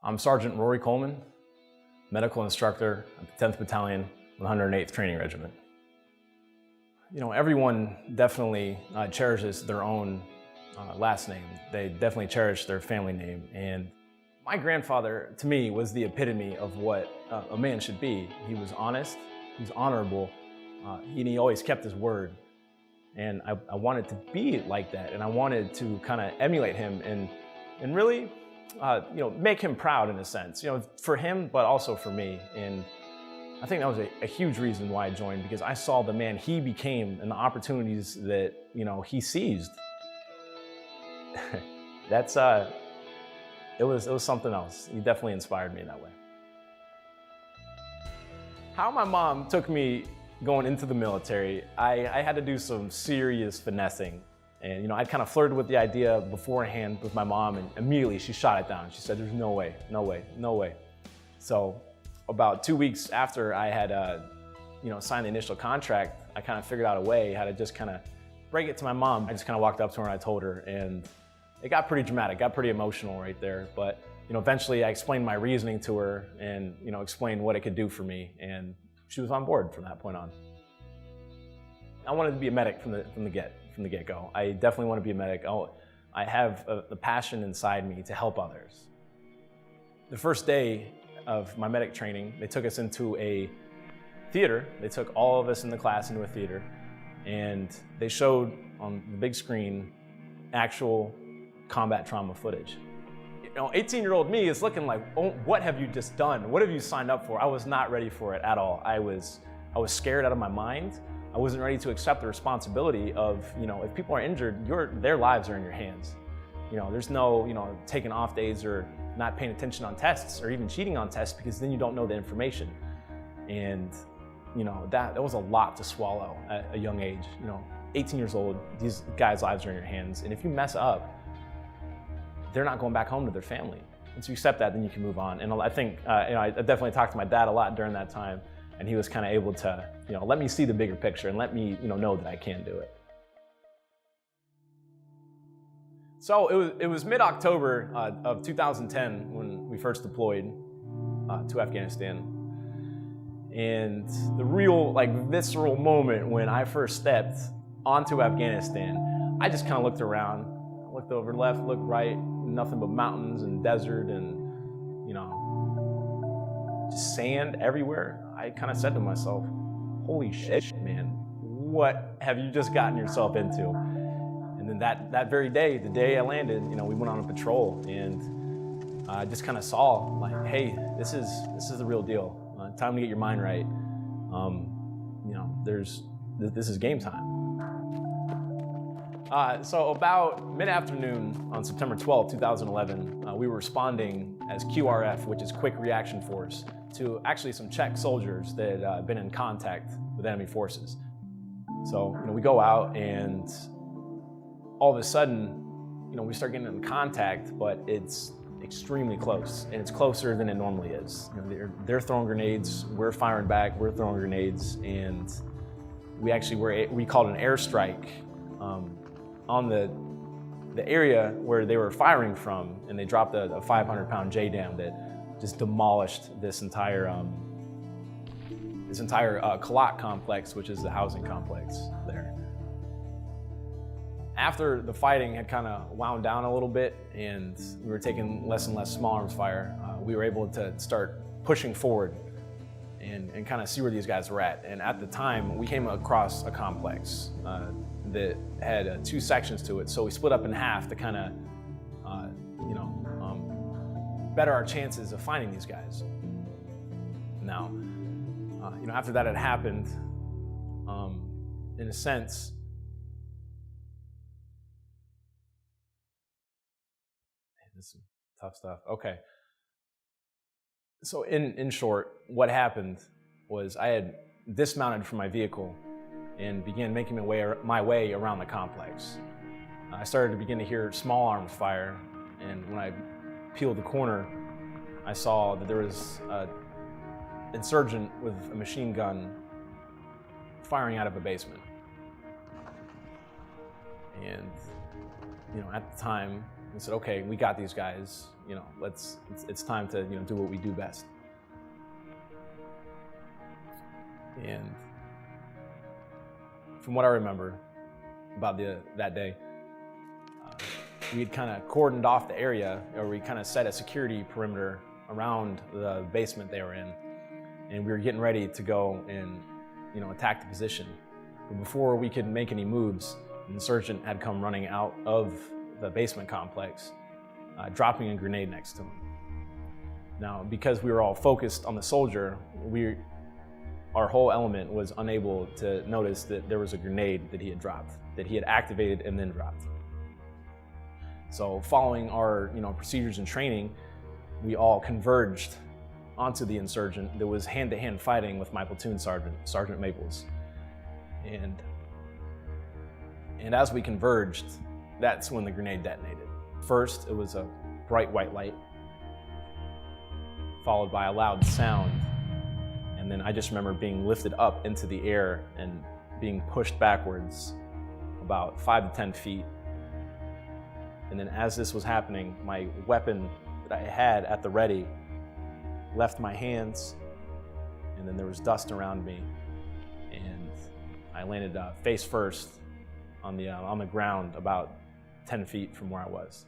I'm Sergeant Rory Coleman, medical instructor at the 10th Battalion, 108th Training Regiment. You know, everyone definitely cherishes their own last name. They definitely cherish their family name. And my grandfather, to me, was the epitome of what a man should be. He was honest, he was honorable, and he always kept his word. And I wanted to be like that, and I wanted to kind of emulate him and really, you know, make him proud in a sense, you know, for him, but also for me. And I think that was a huge reason why I joined, because I saw the man he became and the opportunities that, you know, he seized. That's, it was something else. He definitely inspired me in that way. How my mom took me going into the military, I had to do some serious finessing. And, you know, I'd kind of flirted with the idea beforehand with my mom, and immediately she shot it down. She said, there's no way, no way, no way. So about 2 weeks after I had, you know, signed the initial contract, I kind of figured out a way how to just kind of break it to my mom. I just kind of walked up to her and I told her, and it got pretty dramatic, got pretty emotional right there. But, you know, eventually I explained my reasoning to her and, you know, explained what it could do for me. And she was on board from that point on. I wanted to be a medic from the get-go. I definitely want to be a medic. I have the passion inside me to help others. The first day of my medic training, they took us into a theater. They took all of us in the class into a theater, and they showed on the big screen actual combat trauma footage. You know, 18-year-old me is looking like, oh, what have you just done? What have you signed up for? I was not ready for it at all. I was scared out of my mind. I wasn't ready to accept the responsibility of, you know, if people are injured, their lives are in your hands. You know, there's no, you know, taking off days or not paying attention on tests or even cheating on tests, because then you don't know the information. And, you know, that was a lot to swallow at a young age. You know, 18 years old, these guys' lives are in your hands. And if you mess up, they're not going back home to their family. Once you accept that, then you can move on. And I think, you know, I definitely talked to my dad a lot during that time. And he was kind of able to, you know, let me see the bigger picture and let me, you know that I can do it. So it was mid-October of 2010 when we first deployed to Afghanistan. And the real, like, visceral moment when I first stepped onto Afghanistan, I just kind of looked around, looked over left, looked right, nothing but mountains and desert and, you know, just sand everywhere. I kind of said to myself, holy shit, man, what have you just gotten yourself into? And then that very day, the day I landed, you know, we went on a patrol, and I just kind of saw, like, hey, this is the real deal. Time to get your mind right. You know, this is game time. So about mid-afternoon on September 12, 2011, we were responding as QRF, which is Quick Reaction Force, to actually some Czech soldiers that had been in contact with enemy forces. So, you know, we go out, and all of a sudden, you know, we start getting in contact, but it's extremally close, and it's closer than it normally is. You know, they're throwing grenades, we're firing back, we're throwing grenades, and we called an airstrike on the area where they were firing from, and they dropped a 500-pound JDAM that just demolished this entire Kalat complex, which is the housing complex there. After the fighting had kind of wound down a little bit, and we were taking less and less small arms fire, we were able to start pushing forward and kind of see where these guys were at. And at the time, we came across a complex that had 2 sections to it. So we split up in half to kind of, you know, better our chances of finding these guys. Now, you know, after that had happened, in a sense, this is tough stuff. Okay. So in short, what happened was I had dismounted from my vehicle and began making my way around the complex. I started to begin to hear small arms fire, and when I peeled the corner, I saw that there was an insurgent with a machine gun firing out of a basement. And, you know, at the time, and said, okay, we got these guys, it's time to do what we do best. And from what I remember about that day, we had kind of cordoned off the area, or we kind of set a security perimeter around the basement they were in, and we were getting ready to go and attack the position. But before we could make any moves, an insurgent had come running out of the basement complex, dropping a grenade next to him. Now, because we were all focused on the soldier, our whole element was unable to notice that there was a grenade that he had dropped, that he had activated and then dropped. So following our procedures and training, we all converged onto the insurgent that was hand-to-hand fighting with my platoon sergeant, Sergeant Maples. And as we converged, that's when the grenade detonated. First, it was a bright white light, followed by a loud sound. And then I just remember being lifted up into the air and being pushed backwards about 5 to 10 feet. And then as this was happening, my weapon that I had at the ready left my hands, and then there was dust around me, and I landed face first on the ground about 10 feet from where I was.